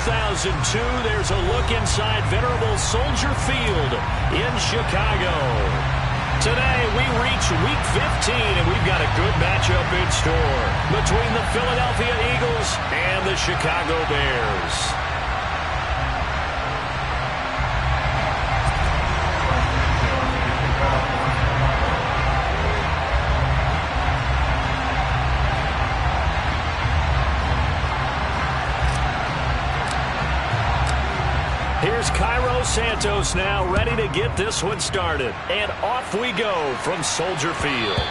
2002, there's a look inside venerable Soldier Field in Chicago. Today, we reach Week 15, and we've got a good matchup in store between the Philadelphia Eagles and the Chicago Bears. Here's Cairo Santos now ready to get this one started. And off we go from Soldier Field.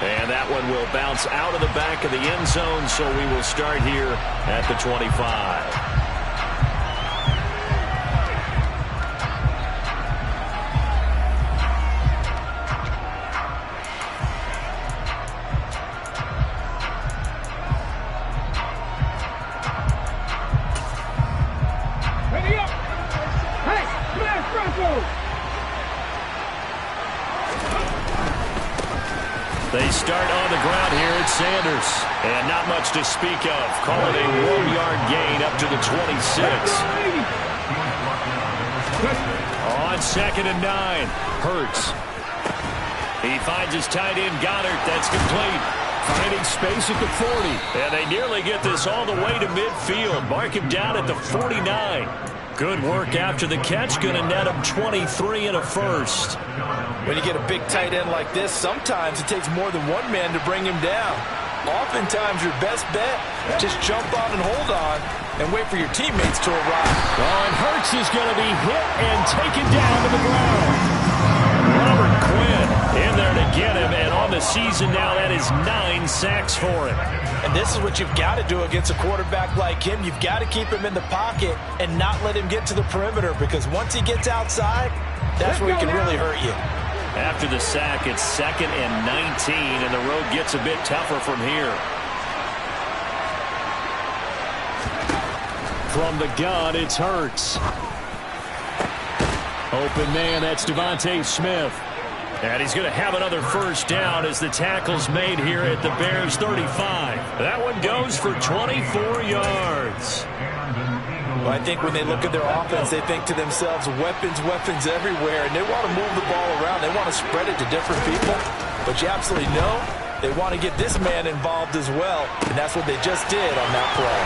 And that one will bounce out of the back of the end zone, so we will start here at the 25. They start on the ground here at Sanders. And not much to speak of. Call it a 1-yard gain up to the 26. On 2nd and 9. Hurts. He finds his tight end Goddard. That's complete. Finding space at the 40. And they nearly get this all the way to midfield. Mark him down at the 49. Good work after the catch. Going to net him 23 and a first. When you get a big tight end like this, sometimes it takes more than one man to bring him down. Oftentimes, your best bet, just jump on and hold on and wait for your teammates to arrive. Oh, and Hurts is going to be hit and taken down to the ground. Robert Quinn in there to get him, and on the season now, that is 9 sacks for him. And this is what you've got to do against a quarterback like him. You've got to keep him in the pocket and not let him get to the perimeter, because once he gets outside, that's where he can really hurt you. After the sack, it's 2nd and 19, and the road gets a bit tougher from here. From the gun, it's Hurts. Open man, that's Devontae Smith. And he's going to have another first down as the tackle's made here at the Bears' 35. That one goes for 24 yards. Well, I think when they look at their offense, they think to themselves, weapons, weapons everywhere, and they want to move the ball around. They want to spread it to different people. But you absolutely know they want to get this man involved as well, and that's what they just did on that play.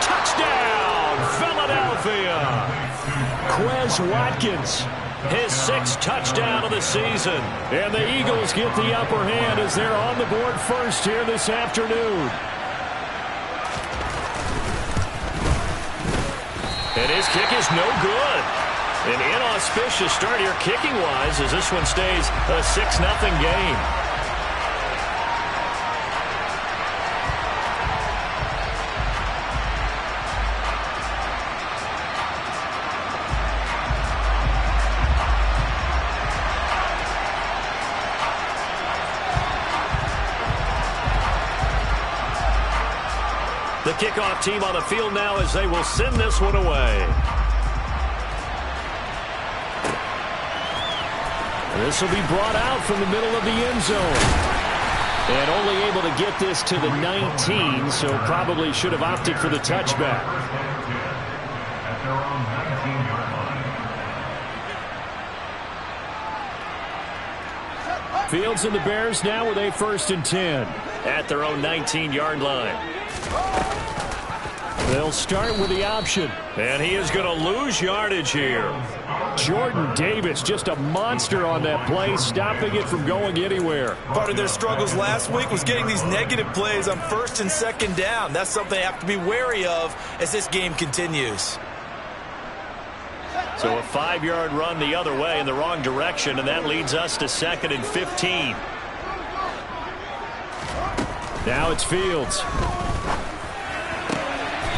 Touchdown, Philadelphia! Quez Watkins, his 6th touchdown of the season. And the Eagles get the upper hand as they're on the board first here this afternoon. And his kick is no good. An inauspicious start here kicking-wise as this one stays a 6-0 game. The kickoff team on the field now as they will send this one away. This will be brought out from the middle of the end zone. And only able to get this to the 19, so probably should have opted for the touchback. Fields and the Bears now with a 1st and 10 at their own 19-yard line. They'll start with the option. And he is going to lose yardage here. Jordan Davis, just a monster on that play, stopping it from going anywhere. Part of their struggles last week was getting these negative plays on 1st and 2nd down. That's something they have to be wary of as this game continues. So a 5-yard run the other way in the wrong direction, and that leads us to 2nd and 15. Now it's Fields.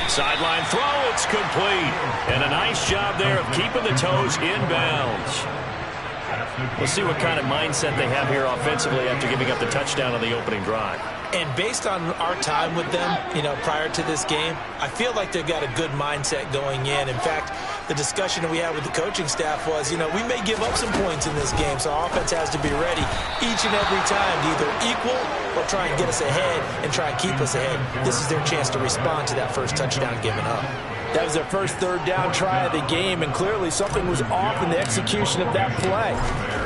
Sideline throw, it's complete. And a nice job there of keeping the toes inbounds. We'll see what kind of mindset they have here offensively after giving up the touchdown on the opening drive. And based on our time with them, prior to this game, I feel like they've got a good mindset going in. In fact, the discussion that we had with the coaching staff was, we may give up some points in this game, so our offense has to be ready each and every time to either equal or try and get us ahead and try and keep us ahead. This is their chance to respond to that first touchdown given up. That was their first third down try of the game, and clearly something was off in the execution of that play.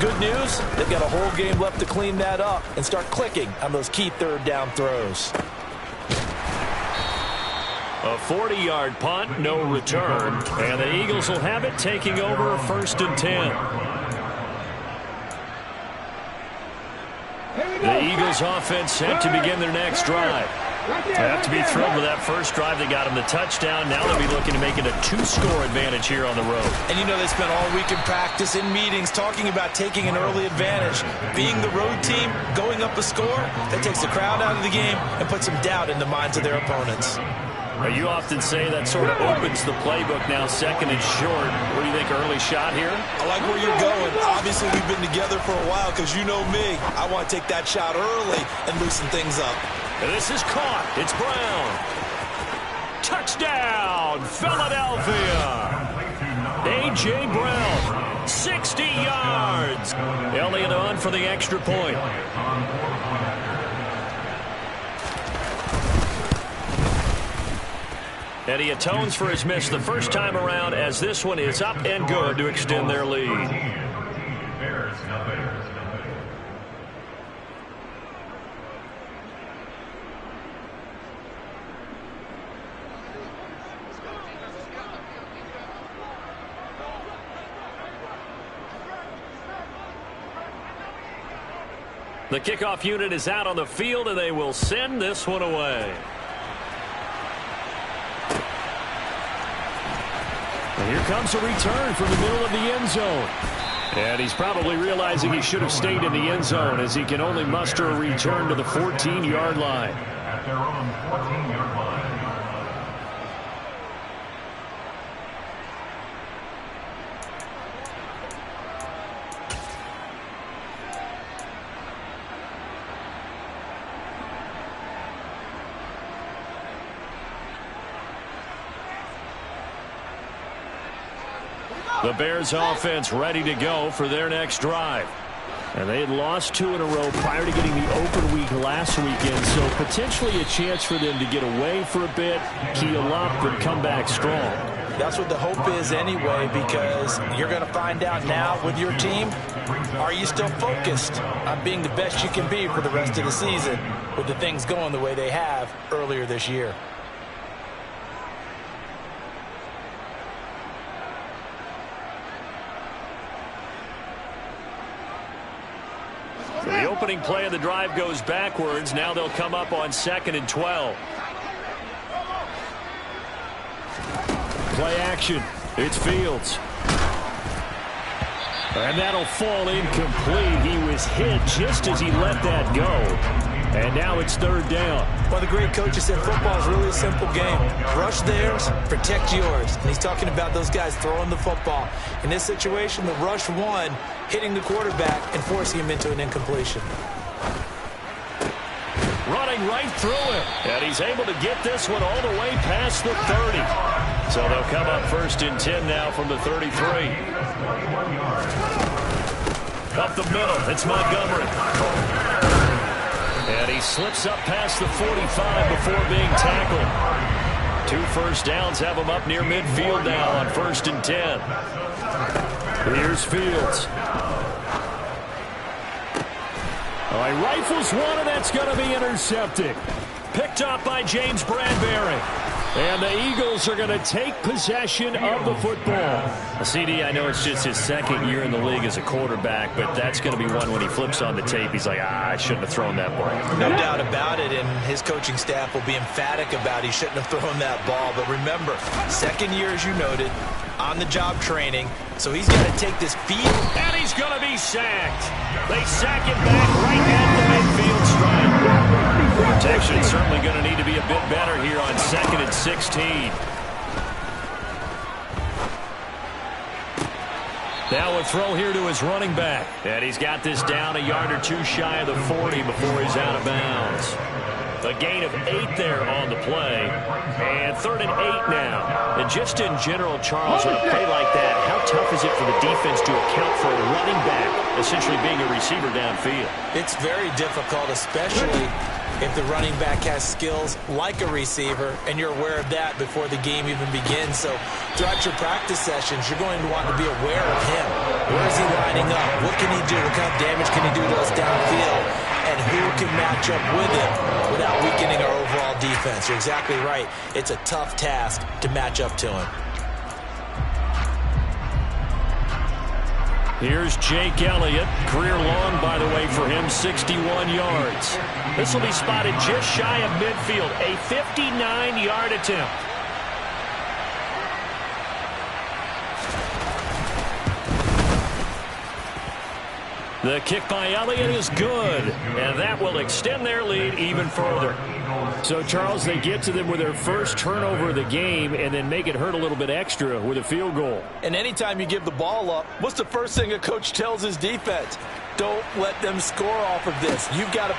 Good news, they've got a whole game left to clean that up and start clicking on those key third down throws. A 40-yard punt, no return, and the Eagles will have it, taking over 1st and 10. The Eagles offense set to begin their next drive. They have to be thrilled with that first drive. They got them the touchdown. Now they'll be looking to make it a 2-score advantage here on the road. And you know they spent all week in practice, in meetings, talking about taking an early advantage. Being the road team, going up a score, that takes the crowd out of the game and puts some doubt in the minds of their opponents. You often say that sort of opens the playbook now, 2nd and short. What do you think, early shot here? I like where you're going. Obviously, we've been together for a while because you know me. I want to take that shot early and loosen things up. And this is caught. It's Brown. Touchdown, Philadelphia. A.J. Brown, 60 yards. Elliott on for the extra point. And he atones for his miss the first time around, as this one is up and good to extend their lead. The kickoff unit is out on the field, and they will send this one away. And here comes a return from the middle of the end zone. And he's probably realizing he should have stayed in the end zone, as he can only muster a return to the 14-yard line. At their own 14-yard line. The Bears offense ready to go for their next drive. And they had lost 2 in a row prior to getting the open week last weekend, so potentially a chance for them to get away for a bit, keel up, and come back strong. That's what the hope is anyway, because you're going to find out now with your team, are you still focused on being the best you can be for the rest of the season with the things going the way they have earlier this year? The opening play of the drive goes backwards. Now they'll come up on 2nd and 12. Play action. It's Fields. And that'll fall incomplete. He was hit just as he let that go. And now it's 3rd down. Well, the great coach said football is really a simple game. Rush theirs, protect yours. And he's talking about those guys throwing the football. In this situation, the rush one, hitting the quarterback and forcing him into an incompletion. Running right through him. And he's able to get this one all the way past the 30. So they'll come up 1st and 10 now from the 33. Up the middle, it's Montgomery. And he slips up past the 45 before being tackled. 2 first downs have him up near midfield now on 1st and 10. Here's Fields. Oh, he rifles one, and that's going to be intercepted. Picked up by James Bradbury. And the Eagles are going to take possession of the football. CD, I know it's just his 2nd year in the league as a quarterback, but that's going to be one when he flips on the tape. He's like, I shouldn't have thrown that ball. No doubt about it, and his coaching staff will be emphatic about he shouldn't have thrown that ball. But remember, 2nd year, as you noted, on-the-job training, so he's got to take this field. And he's going to be sacked. They sack him back right at the midfield stripe. Protection certainly going to need to be a bit better here on 2nd and 16. Now a throw here to his running back. And he's got this down a yard or 2 shy of the 40 before he's out of bounds. A gain of 8 there on the play. And 3rd and 8 now. And just in general, Charles, on a play like that, how tough is it for the defense to account for a running back essentially being a receiver downfield? It's very difficult, especially if the running back has skills like a receiver, and you're aware of that before the game even begins. So throughout your practice sessions, you're going to want to be aware of him. Where is he lining up? What can he do? What kind of damage can he do to us downfield? And who can match up with him without weakening our overall defense? You're exactly right. It's a tough task to match up to him. Here's Jake Elliott. Career long, by the way, for him, 61 yards. This will be spotted just shy of midfield. A 59-yard attempt. The kick by Elliott is good, and that will extend their lead even further. So, Charles, they get to them with their first turnover of the game and then make it hurt a little bit extra with a field goal. And anytime you give the ball up, what's the first thing a coach tells his defense? Don't let them score off of this. You've got to